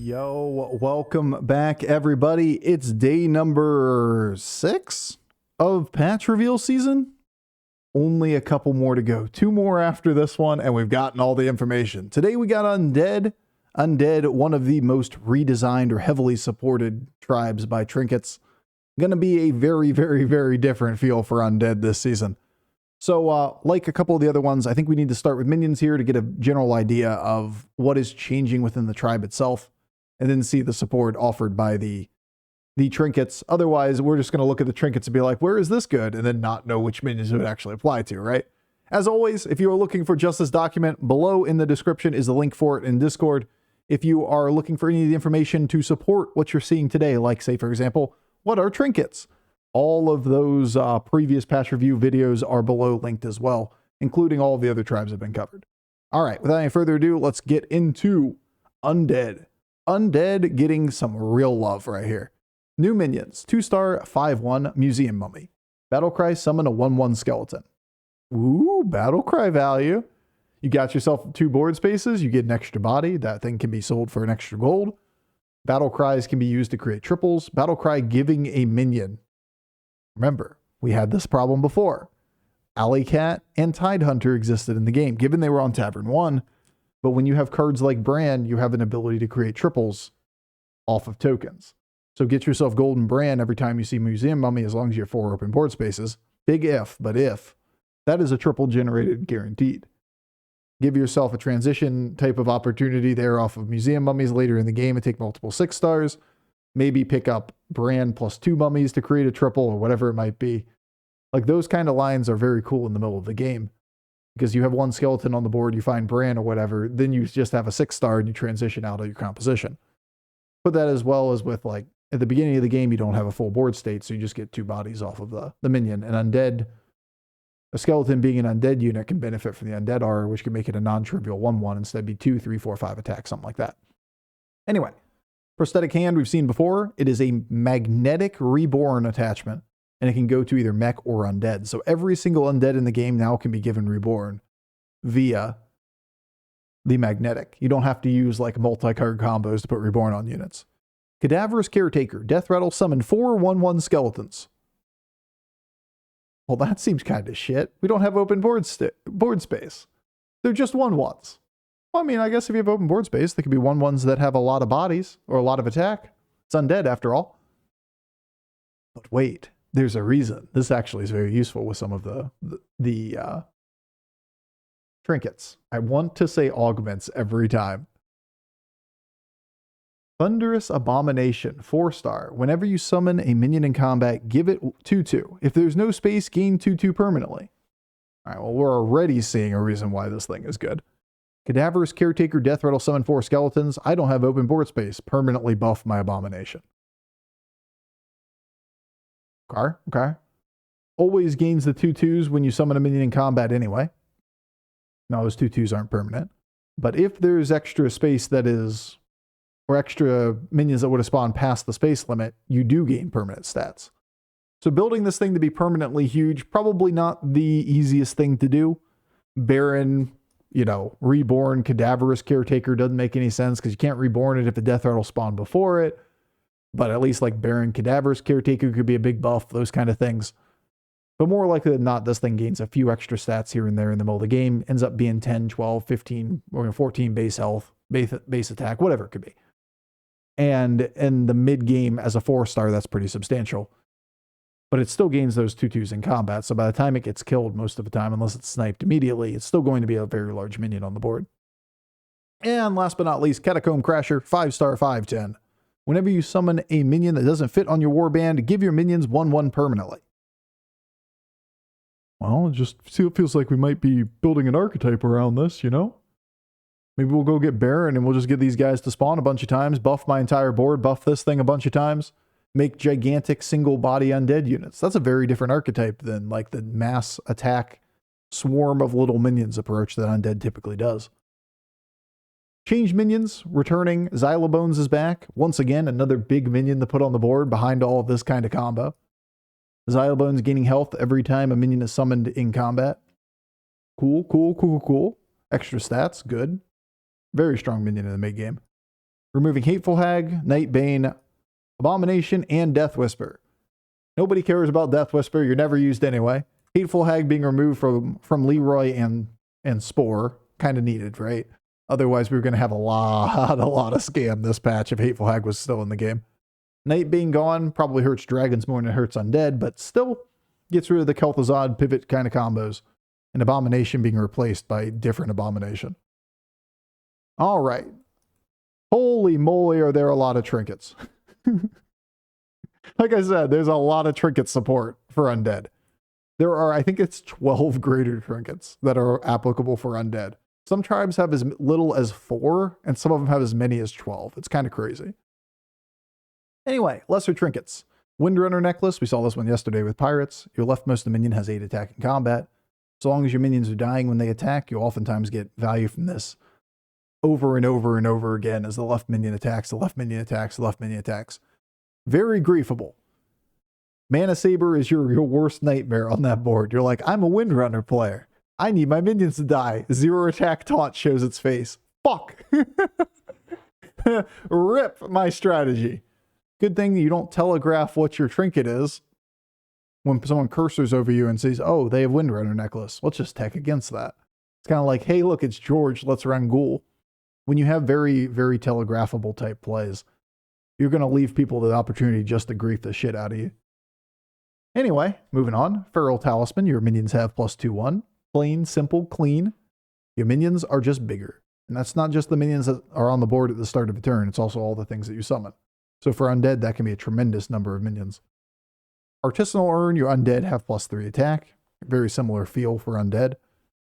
Yo, welcome back, everybody. It's day number 6 of patch reveal season. Only a couple more to go. 2 more after this one, and we've gotten all the information. Today we got Undead. Undead, one of the most redesigned or heavily supported tribes by Trinkets. Going to be a very, very, very different feel for Undead this season. So, like a couple of the other ones, I think we need to start with minions here to get a general idea of what is changing within the tribe itself, and then see the support offered by the trinkets. Otherwise, we're just going to look at the trinkets and be like, where is this good? And then not know which minions it would actually apply to, right? As always, if you are looking for just this document, below in the description is the link for it in Discord. If you are looking for any of the information to support what you're seeing today, like, say, for example, what are trinkets? All of those previous patch review videos are below linked as well, including all of the other tribes have been covered. All right, without any further ado, let's get into Undead. Undead getting some real love right here. New minions, 2-star, 5/1, Museum Mummy. Battlecry, summon a 1/1 skeleton. Ooh, Battlecry value. You got yourself 2 board spaces, you get an extra body. That thing can be sold for an extra gold. Battlecries can be used to create triples. Battlecry giving a minion. Remember, we had this problem before. Alley Cat and Tide Hunter existed in the game, given they were on Tavern 1. But when you have cards like Bran, you have an ability to create triples off of tokens. So get yourself Golden Bran every time you see Museum Mummy, as long as you have 4 open board spaces. Big if, but if. That is a triple generated guaranteed. Give yourself a transition type of opportunity there off of Museum Mummies later in the game and take multiple 6 stars. Maybe pick up Bran plus 2 mummies to create a triple or whatever it might be. Like, those kind of lines are very cool in the middle of the game. Because you have 1 skeleton on the board, you find Bran or whatever, then you just have a 6-star and you transition out of your composition. Put that as well as with, like, at the beginning of the game, you don't have a full board state, so you just get 2 bodies off of the minion. And Undead, a skeleton being an Undead unit can benefit from the Undead aura, which can make it a non-trivial 1/1 instead be 2, 3, 4, 5 attack, something like that. Anyway. Prosthetic hand we've seen before. It is a magnetic reborn attachment, and it can go to either mech or undead. So every single undead in the game now can be given reborn via the magnetic. You don't have to use like multi-card combos to put reborn on units. Cadaverous Caretaker. Death Rattle, summon 4 1/1 skeletons. Well, that seems kind of shit. We don't have open board space. They're just 1/1s. Well, I mean, I guess if you have open board space, they could be 1/1s that have a lot of bodies or a lot of attack. It's undead after all. But wait, there's a reason. This actually is very useful with some of the trinkets. I want to say augments every time. Thunderous Abomination, 4-star. Whenever you summon a minion in combat, give it 2/2. If there's no space, gain 2/2 permanently. All right, well, we're already seeing a reason why this thing is good. Cadaverous Caretaker, Death Rattle, summon 4 skeletons. I don't have open board space. Permanently buff my Abomination. Okay. Always gains the 2/2s when you summon a minion in combat anyway. No, those 2/2s aren't permanent. But if there's extra space that is, or extra minions that would have spawned past the space limit, you do gain permanent stats. So building this thing to be permanently huge, probably not the easiest thing to do. Baron, reborn Cadaverous Caretaker doesn't make any sense because you can't reborn it if the Death Rattle spawned before it. But at least like Baron Cadaverous Caretaker could be a big buff, those kind of things. But more likely than not, this thing gains a few extra stats here and there in the middle of the game. Ends up being 10, 12, 15, or 14 base health, base attack, whatever it could be. And in the mid game as a 4-star, that's pretty substantial. But it still gains those 2/2s in combat, so by the time it gets killed most of the time, unless it's sniped immediately, it's still going to be a very large minion on the board. And last but not least, Catacomb Crasher, 5-star, 5/10. Whenever you summon a minion that doesn't fit on your warband, give your minions 1/1 permanently. Well, it just feels like we might be building an archetype around this, Maybe we'll go get Baron and we'll just get these guys to spawn a bunch of times, buff my entire board, buff this thing a bunch of times. Make gigantic single body undead units. That's a very different archetype than like the mass attack swarm of little minions approach that undead typically does. Change minions returning. Xylobones is back. Once again, another big minion to put on the board behind all of this kind of combo. Xylobones gaining health every time a minion is summoned in combat. Cool. Extra stats, good. Very strong minion in the mid game. Removing Hateful Hag, Nightbane, Abomination, and Death Whisper. Nobody cares about Death Whisper. You're never used anyway. Hateful Hag being removed from Leroy and Spore. Kind of needed, right? Otherwise, we were going to have a lot of scam this patch if Hateful Hag was still in the game. Night being gone probably hurts dragons more than it hurts undead, but still gets rid of the Kel'Thuzad pivot kind of combos. And Abomination being replaced by different Abomination. All right. Holy moly, are there a lot of trinkets. Like I said, there's a lot of trinket support for undead. There are, I think it's 12 greater trinkets that are applicable for undead. Some tribes have as little as 4, and some of them have as many as 12. It's kind of crazy. Anyway, lesser trinkets. Windrunner necklace, we saw this one yesterday with pirates. Your leftmost minion has 8 attack in combat. So long as your minions are dying when they attack, you'll oftentimes get value from this over and over and over again as the left minion attacks, the left minion attacks, the left minion attacks. Very griefable. Mana Saber is your worst nightmare on that board. You're like, I'm a Windrunner player. I need my minions to die. 0 attack taunt shows its face. Fuck. Rip my strategy. Good thing you don't telegraph what your trinket is when someone cursors over you and says, oh, they have Windrunner necklace. Let's just tech against that. It's kind of like, hey, look, it's George. Let's run Ghoul. When you have very, very telegraphable type plays, you're going to leave people the opportunity just to grief the shit out of you. Anyway, moving on. Feral Talisman, your minions have +2/1. Plain, simple, clean. Your minions are just bigger. And that's not just the minions that are on the board at the start of a turn. It's also all the things that you summon. So for undead, that can be a tremendous number of minions. Artisanal Urn, your undead have +3 attack. Very similar feel for undead.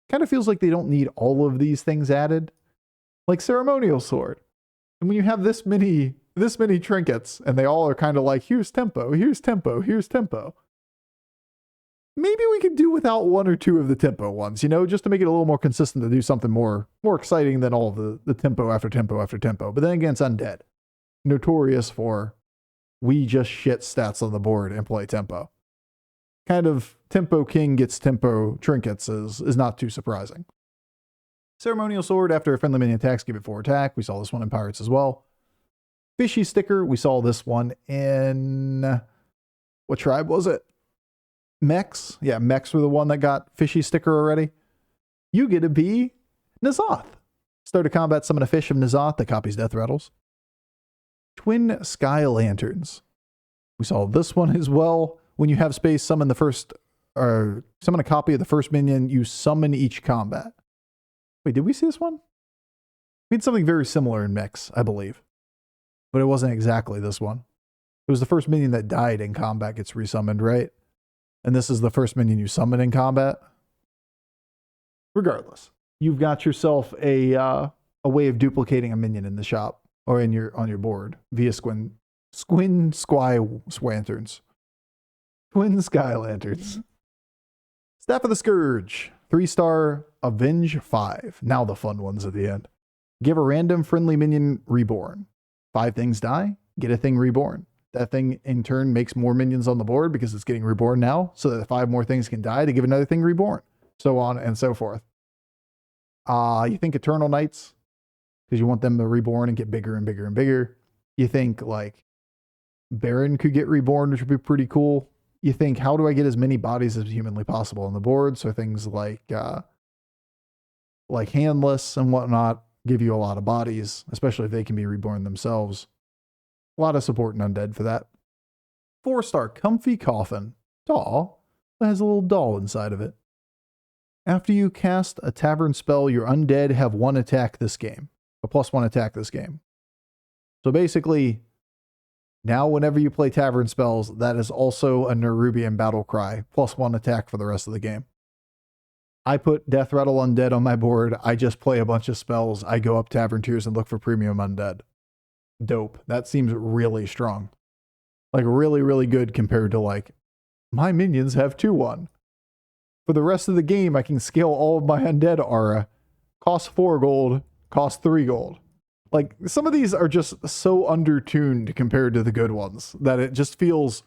Kind of feels like they don't need all of these things added. Like Ceremonial Sword. And when you have this many trinkets, and they all are kind of like, here's tempo, here's tempo, here's tempo. Maybe we could do without 1 or 2 of the tempo ones, you know, just to make it a little more consistent, to do something more exciting than all of the tempo after tempo after tempo. But then again, it's undead. Notorious for, we just shit stats on the board and play tempo. Kind of tempo king gets tempo trinkets is not too surprising. Ceremonial Sword, after a friendly minion attacks, give it 4 attack. We saw this one in Pirates as well. Fishy Sticker, we saw this one in, what tribe was it? Mechs? Yeah, Mechs were the one that got Fishy Sticker already. You get to be N'Zoth. Start a combat, summon a fish of N'Zoth that copies death rattles. Twin Sky Lanterns. We saw this one as well. When you have space, summon summon a copy of the first minion you summon each combat. Wait, did we see this one? We had something very similar in Mechs, I believe. But it wasn't exactly this one. It was the first minion that died in combat gets resummoned, right? And this is the first minion you summon in combat. Regardless, you've got yourself a way of duplicating a minion in the shop or on your board via Twin Sky Lanterns. Twin Sky Lanterns. Staff of the Scourge. 3-star Avenge 5. Now the fun ones at the end. Give a random friendly minion reborn. 5 things die, get a thing reborn. That thing in turn makes more minions on the board because it's getting reborn now, so that 5 more things can die to give another thing reborn. So on and so forth. You think Eternal Knights, because you want them to reborn and get bigger and bigger and bigger. You think like Baron could get reborn, which would be pretty cool. You think, how do I get as many bodies as humanly possible on the board? So things like Handless and whatnot give you a lot of bodies, especially if they can be reborn themselves. A lot of support in Undead for that. 4-star Comfy Coffin. Doll. That has a little doll inside of it. After you cast a tavern spell, your undead have 1 attack this game. A +1 attack this game. So basically, now whenever you play tavern spells, that is also a Nerubian battle cry. +1 attack for the rest of the game. I put Death Rattle Undead on my board. I just play a bunch of spells. I go up tavern tiers and look for premium undead. Dope. That seems really strong. Like really, really good compared to like, my minions have 2/1. For the rest of the game, I can scale all of my undead aura. Cost 4 gold, cost 3 gold. Like some of these are just so undertuned compared to the good ones that it just feels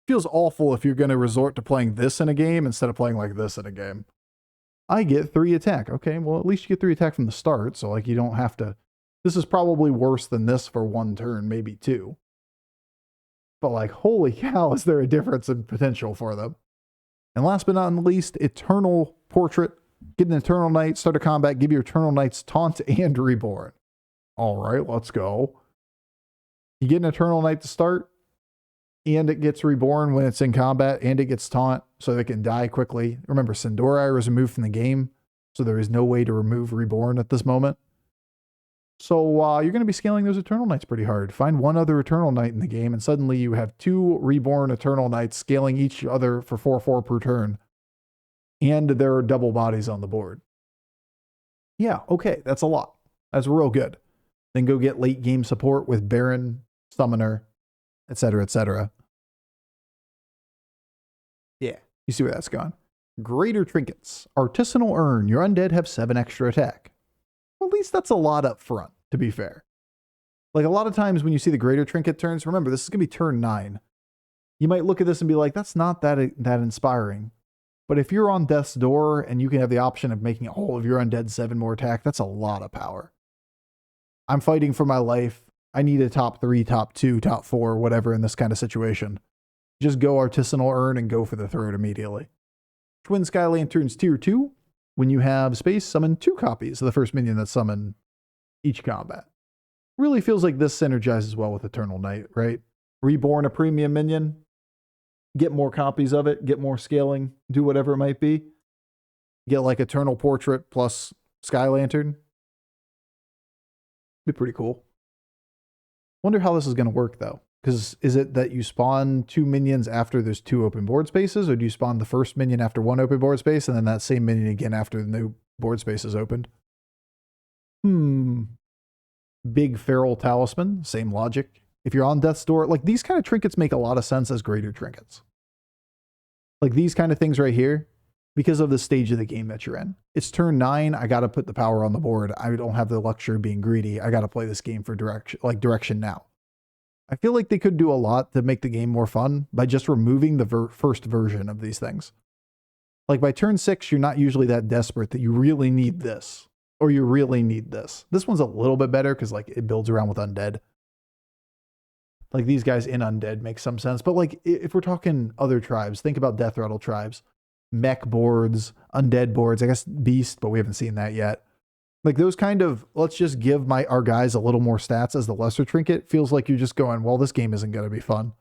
awful if you're going to resort to playing this in a game instead of playing like this in a game. I get 3 attack. Okay, well, at least you get 3 attack from the start, so like you don't have to This is probably worse than this for one turn, maybe two. But like, holy cow, is there a difference in potential for them? And last but not least, Eternal Portrait. Get an Eternal Knight, start a combat, give your Eternal Knights Taunt and Reborn. All right, let's go. You get an Eternal Knight to start, and it gets Reborn when it's in combat, and it gets Taunt, so they can die quickly. Remember, Sindorai was removed from the game, so there is no way to remove Reborn at this moment. So you're going to be scaling those Eternal Knights pretty hard. Find one other Eternal Knight in the game, and suddenly you have 2 Reborn Eternal Knights scaling each other for 4/4 per turn. And there are double bodies on the board. Yeah, okay, that's a lot. That's real good. Then go get late game support with Baron, Summoner, etc., etc. Yeah, you see where that's gone. Greater Trinkets. Artisanal Urn. Your undead have 7 extra attack. Well, at least that's a lot up front, to be fair. Like, a lot of times when you see the Greater Trinket turns, remember, this is going to be turn 9. You might look at this and be like, that's not that inspiring. But if you're on Death's Door and you can have the option of making all of your undead 7 more attack, that's a lot of power. I'm fighting for my life. I need a top 3, top 2, top 4, whatever in this kind of situation. Just go Artisanal Urn and go for the throat immediately. Twin Sky Lanterns tier 2. When you have space, summon 2 copies of the first minion that's summoned each combat. Really feels like this synergizes well with Eternal Knight, right? Reborn a premium minion, get more copies of it, get more scaling, do whatever it might be. Get like Eternal Portrait plus Sky Lantern. Be pretty cool. Wonder how this is going to work though. Because is it that you spawn 2 minions after there's 2 open board spaces, or do you spawn the first minion after 1 open board space, and then that same minion again after the new board space is opened? Big Feral Talisman, same logic. If you're on Death's Door, like these kind of trinkets make a lot of sense as greater trinkets. Like these kind of things right here, because of the stage of the game that you're in. It's turn 9, I got to put the power on the board. I don't have the luxury of being greedy. I got to play this game for direction now. I feel like they could do a lot to make the game more fun by just removing the first version of these things. Like by turn 6, you're not usually that desperate that you really need this or you really need this. This one's a little bit better because like it builds around with Undead. Like these guys in Undead make some sense. But like if we're talking other tribes, think about Death Rattle tribes, mech boards, Undead boards, I guess Beast, but we haven't seen that yet. Like those kind of, let's just give our guys a little more stats as the lesser trinket, feels like you're just going, well, this game isn't going to be fun.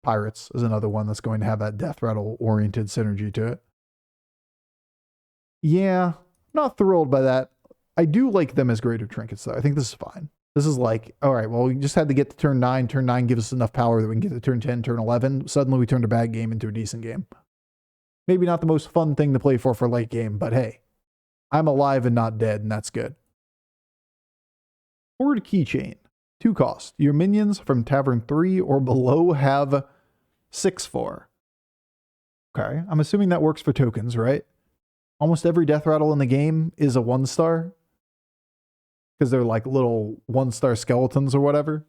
Pirates is another one that's going to have that Death Rattle oriented synergy to it. Yeah, not thrilled by that. I do like them as greater trinkets though. I think this is fine. This is like, all right, well, we just had to get to turn 9. Turn 9 gives us enough power that we can get to turn 10, turn 11. Suddenly we turned a bad game into a decent game. Maybe not the most fun thing to play for late game, but hey. I'm alive and not dead, and that's good. Horde Keychain. 2 cost. Your minions from Tavern 3 or below have 6/4. Okay, I'm assuming that works for tokens, right? Almost every Death Rattle in the game is a 1-star. Because they're like little 1-star skeletons or whatever.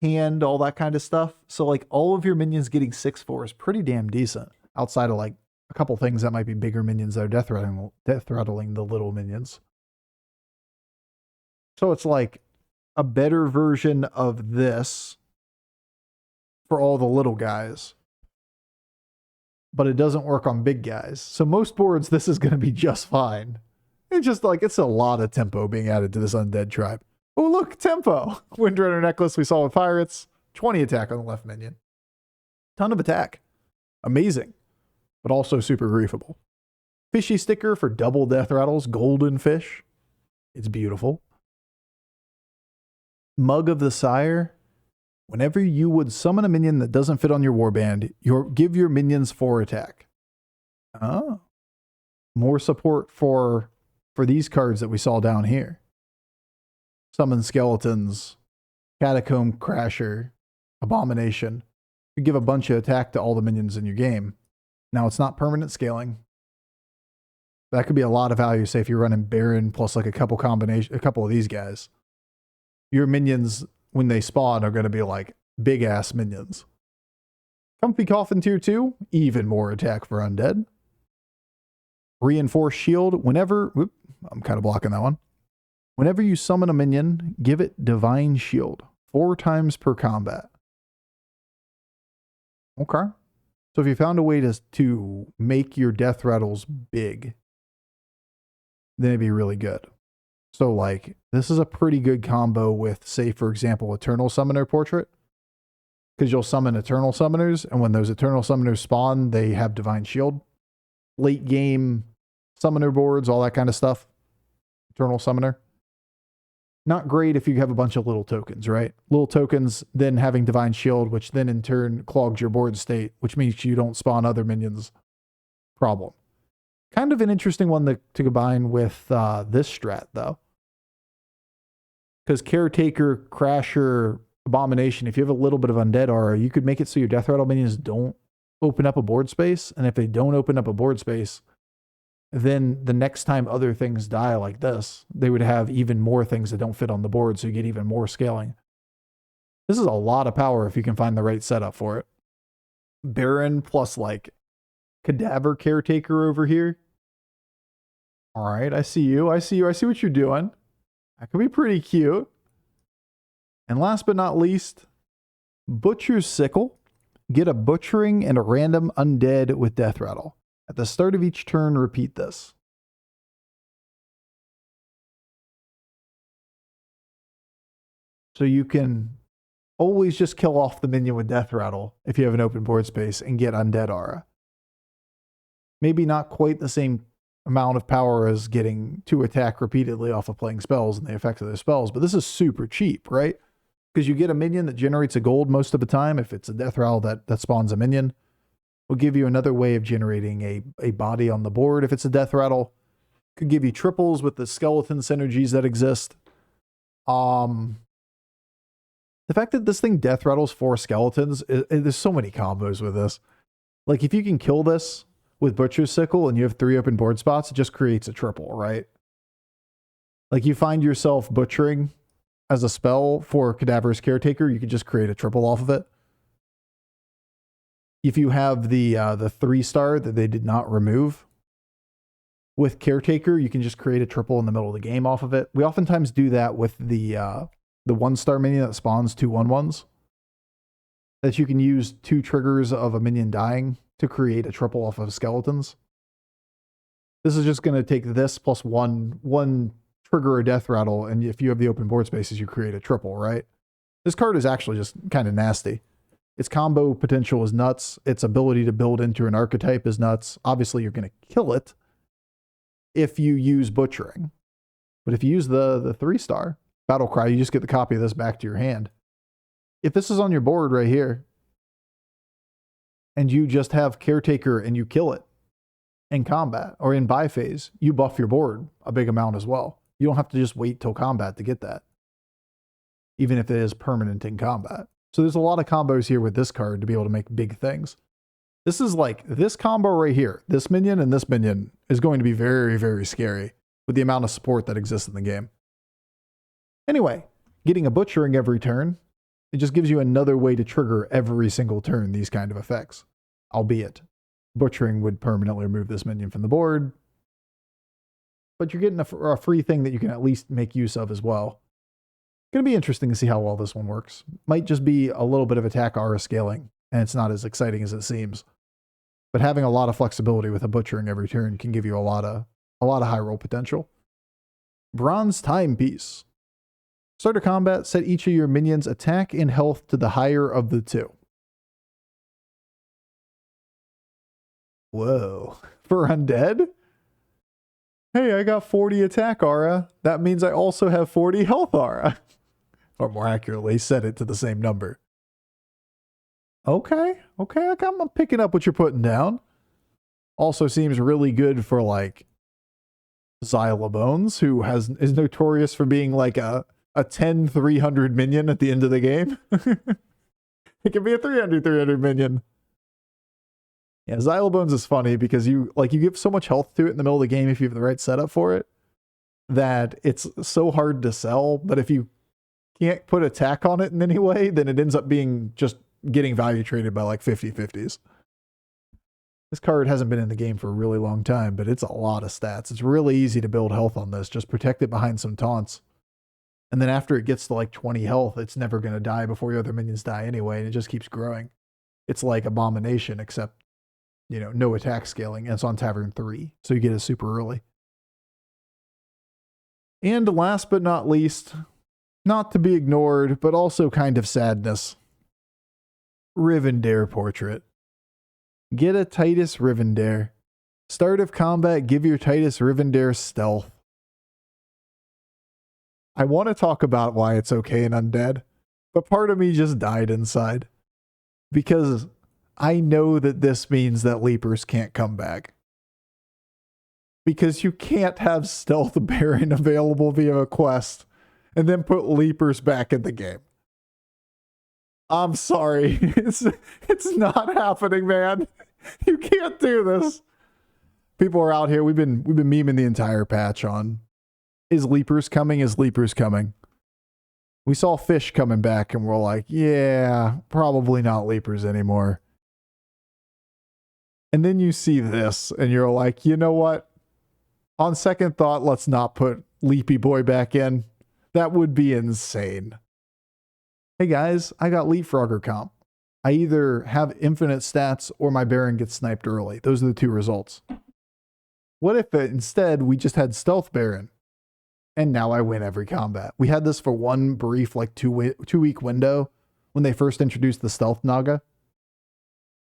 And all that kind of stuff. So like all of your minions getting 6/4 is pretty damn decent. Outside of like a couple things that might be bigger minions that are death rattling the little minions. So it's like a better version of this for all the little guys. But it doesn't work on big guys. So most boards, this is going to be just fine. It's just like, it's a lot of tempo being added to this Undead tribe. Oh, look, tempo. Windrunner Necklace we saw with Pirates. 20 attack on the left minion. Ton of attack. Amazing. But also super griefable. Fishy sticker for double Death Rattles, Golden Fish. It's beautiful. Mug of the Sire. Whenever you would summon a minion that doesn't fit on your warband, give your minions 4 attack. Oh. More support for these cards that we saw down here. Summon Skeletons, Catacomb Crasher, Abomination. You give a bunch of attack to all the minions in your game. Now, it's not permanent scaling. That could be a lot of value, say if you're running Baron plus like a couple of these guys. Your minions, when they spawn, are going to be like big-ass minions. Comfy Coffin tier 2, even more attack for Undead. Reinforced Shield, whenever... Whoop, I'm kind of blocking that one. Whenever you summon a minion, give it Divine Shield 4 times per combat. Okay. So if you found a way to make your death rattles big, then it'd be really good. So like, this is a pretty good combo with, say, for example, Eternal Summoner Portrait. Because you'll summon Eternal Summoners, and when those Eternal Summoners spawn, they have Divine Shield. Late game Summoner boards, all that kind of stuff. Eternal Summoner. Not great if you have a bunch of little tokens, right? Little tokens then having Divine Shield, which then in turn clogs your board state, which means you don't spawn other minions. Problem. Kind of an interesting one to combine with this strat, though. Because Caretaker, Crasher, Abomination, if you have a little bit of Undead aura, you could make it so your Death Rattle minions don't open up a board space. And if they don't open up a board space, then the next time other things die like this, they would have even more things that don't fit on the board, so you get even more scaling. This is a lot of power if you can find the right setup for it. Baron plus like Cadaver Caretaker over here. All right, I see you. I see what you're doing. That could be pretty cute. And last but not least, Butcher's Sickle. Get a Butchering and a random Undead with Death Rattle. At the start of each turn, repeat this. So you can always just kill off the minion with Death Rattle if you have an open board space and get Undead Aura. Maybe not quite the same amount of power as getting to attack repeatedly off of playing spells and the effect of those spells, but this is super cheap, right? Because you get a minion that generates a gold most of the time. If it's a Death Rattle that spawns a minion, will give you another way of generating a body on the board. If it's a Death Rattle, could give you triples with the skeleton synergies that exist. The fact that this thing Death Rattles 4 skeletons, there's so many combos with this. Like if you can kill this with Butcher's Sickle and you have 3 open board spots, it just creates a triple, right? Like you find yourself butchering as a spell for Cadaver's Caretaker, you could just create a triple off of it. If you have the 3-star that they did not remove with Caretaker, you can just create a triple in the middle of the game off of it. We oftentimes do that with the 1-star minion that spawns 2 1/1s. That you can use 2 triggers of a minion dying to create a triple off of skeletons. This is just going to take this plus one trigger a Death Rattle, and if you have the open board spaces, you create a triple, right? This card is actually just kind of nasty. Its combo potential is nuts. Its ability to build into an archetype is nuts. Obviously, you're going to kill it if you use Butchering. But if you use the 3-star Battle Cry, you just get the copy of this back to your hand. If this is on your board right here, and you just have Caretaker and you kill it in combat or in buy phase, you buff your board a big amount as well. You don't have to just wait till combat to get that, even if it is permanent in combat. So there's a lot of combos here with this card to be able to make big things. This is like, this combo right here, this minion and this minion is going to be very, very scary with the amount of support that exists in the game. Anyway, getting a Butchering every turn, it just gives you another way to trigger every single turn these kind of effects. Albeit, Butchering would permanently remove this minion from the board, but you're getting a free thing that you can at least make use of as well. Going to be interesting to see how well this one works. Might just be a little bit of attack aura scaling, and it's not as exciting as it seems. But having a lot of flexibility with a Butchering every turn can give you a lot of high roll potential. Bronze Timepiece. Start a combat, set each of your minions' attack and health to the higher of the 2. Whoa. For Undead? Hey, I got 40 attack aura. That means I also have 40 health aura. Or more accurately, set it to the same number. Okay, I'm picking up what you're putting down. Also seems really good for like Xylobones, who is notorious for being like a 10-300 minion at the end of the game. It can be a 300 minion. Yeah, Xylobones is funny because you give so much health to it in the middle of the game if you have the right setup for it, that it's so hard to sell. But if you can't put attack on it in any way, then it ends up being just getting value traded by like 50/50s. This card hasn't been in the game for a really long time, but it's a lot of stats. It's really easy to build health on this. Just protect it behind some taunts. And then after it gets to like 20 health, it's never going to die before your other minions die anyway, and it just keeps growing. It's like Abomination, except, you know, no attack scaling, and it's on Tavern 3, so you get it super early. And last but not least, not to be ignored, but also kind of sadness, Rivendare Portrait. Get a Titus Rivendare. Start of combat, give your Titus Rivendare stealth. I want to talk about why it's okay in Undead, but part of me just died inside. Because I know that this means that Leapers can't come back. Because you can't have Stealth Baron available via a quest and then put Leapers back in the game. I'm sorry. It's not happening, man. You can't do this. People are out here. We've been memeing the entire patch on, is Leapers coming? Is Leapers coming? We saw Fish coming back and we're like, yeah, probably not Leapers anymore. And then you see this and you're like, you know what? On second thought, let's not put Leapy Boy back in. That would be insane. Hey guys, I got Leapfrogger comp. I either have infinite stats or my Baron gets sniped early. Those are the two results. What if instead we just had Stealth Baron? And now I win every combat. We had this for one brief, like 2 week window when they first introduced the Stealth Naga.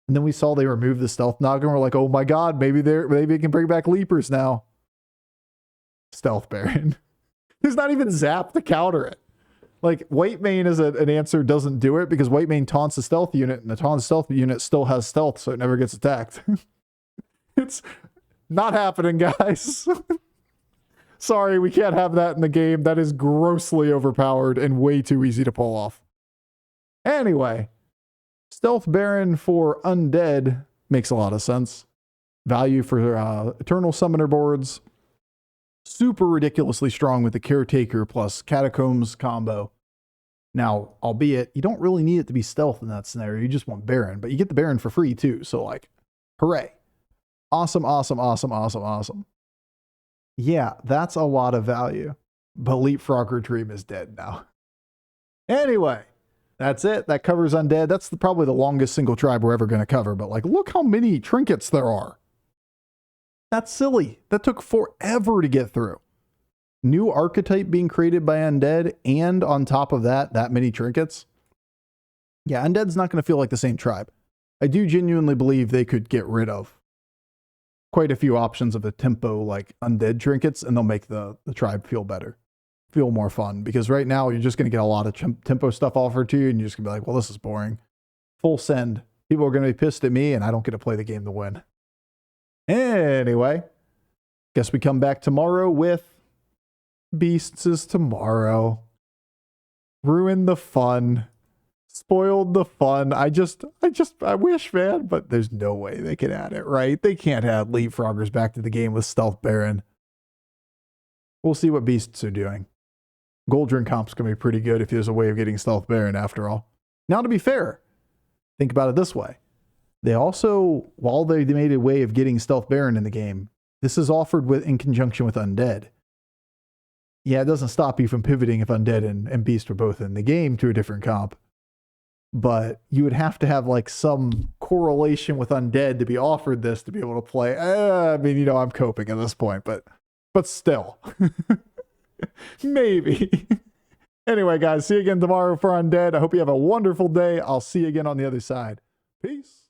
And then we saw they removed the Stealth Naga and we're like, oh my god, maybe they can bring back Leapers now. Stealth Baron. There's not even Zap to counter it. Like, White Mane as an answer doesn't do it because White Mane taunts the stealth unit and the taunt stealth unit still has stealth, so it never gets attacked. It's not happening, guys. Sorry, we can't have that in the game. That is grossly overpowered and way too easy to pull off. Anyway, Stealth Baron for Undead makes a lot of sense. Value for Eternal Summoner boards. Super ridiculously strong with the Caretaker plus Catacombs combo. Now, albeit, you don't really need it to be stealth in that scenario. You just want Baron, but you get the Baron for free too. So like, hooray. Awesome, awesome, awesome, awesome, awesome. Yeah, that's a lot of value. But Leapfrogger Dream is dead now. Anyway, that's it. That covers Undead. That's probably the longest single tribe we're ever going to cover. But like, look how many trinkets there are. That's silly. That took forever to get through. New archetype being created by Undead, and on top of that many trinkets. Yeah, Undead's not going to feel like the same tribe. I do genuinely believe they could get rid of quite a few options of the tempo like Undead trinkets, and they'll make the tribe feel better, feel more fun. Because right now you're just going to get a lot of tempo stuff offered to you, and you're just going to be like, well, this is boring. Full send. People are going to be pissed at me, and I don't get to play the game to win. Anyway, guess we come back tomorrow with Beasts is tomorrow. Ruined the fun. Spoiled the fun. I wish, man, but there's no way they can add it, right? They can't add Leapfroggers back to the game with Stealth Baron. We'll see what Beasts are doing. Goldrin comp's going to be pretty good if there's a way of getting Stealth Baron after all. Now, to be fair, think about it this way. They also, while they made a way of getting Stealth Baron in the game, this is offered in conjunction with Undead. Yeah, it doesn't stop you from pivoting if Undead and Beast were both in the game to a different comp. But you would have to have like some correlation with Undead to be offered this to be able to play. I mean, you know, I'm coping at this point, but still. Maybe. Anyway, guys, see you again tomorrow for Undead. I hope you have a wonderful day. I'll see you again on the other side. Peace.